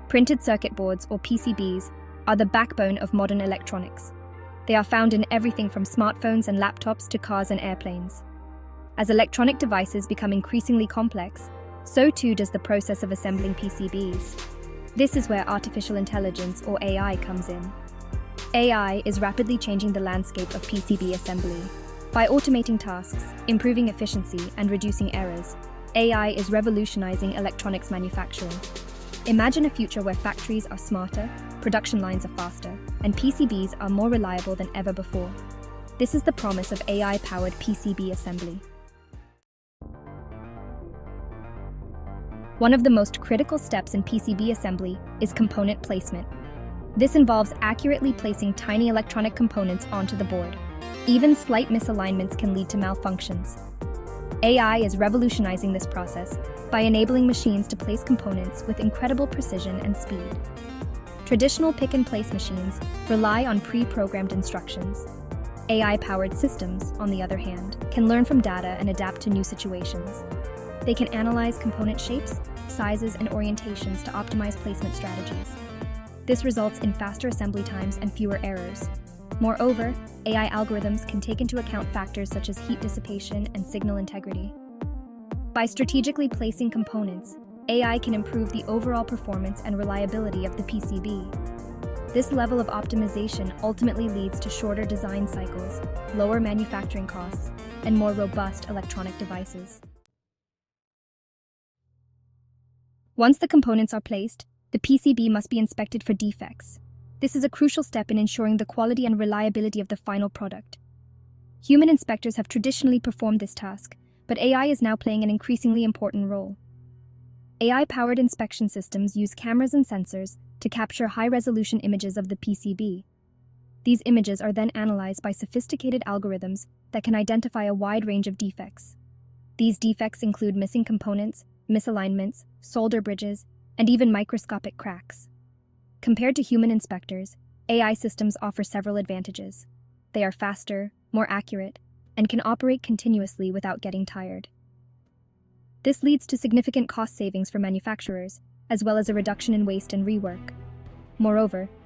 Printed circuit boards, or PCBs, are the backbone of modern electronics. They are found in everything from smartphones and laptops to cars and airplanes. As electronic devices become increasingly complex, so too does the process of assembling PCBs. This is where artificial intelligence, or AI, comes in. AI is rapidly changing the landscape of PCB assembly. By automating tasks, improving efficiency, and reducing errors, AI is revolutionizing electronics manufacturing. Imagine a future where factories are smarter, production lines are faster, and PCBs are more reliable than ever before. This is the promise of AI-powered PCB assembly. One of the most critical steps in PCB assembly is component placement. This involves accurately placing tiny electronic components onto the board. Even slight misalignments can lead to malfunctions. AI is revolutionizing this process by enabling machines to place components with incredible precision and speed. Traditional pick-and-place machines rely on pre-programmed instructions. AI-powered systems, on the other hand, can learn from data and adapt to new situations. They can analyze component shapes, sizes, and orientations to optimize placement strategies. This results in faster assembly times and fewer errors. Moreover, AI algorithms can take into account factors such as heat dissipation and signal integrity. By strategically placing components, AI can improve the overall performance and reliability of the PCB. This level of optimization ultimately leads to shorter design cycles, lower manufacturing costs, and more robust electronic devices. Once the components are placed, the PCB must be inspected for defects. This is a crucial step in ensuring the quality and reliability of the final product. Human inspectors have traditionally performed this task, but AI is now playing an increasingly important role. AI-powered inspection systems use cameras and sensors to capture high-resolution images of the PCB. These images are then analyzed by sophisticated algorithms that can identify a wide range of defects. These defects include missing components, misalignments, solder bridges, and even microscopic cracks. Compared to human inspectors, AI systems offer several advantages. They are faster, more accurate, and can operate continuously without getting tired. This leads to significant cost savings for manufacturers, as well as a reduction in waste and rework. Moreover,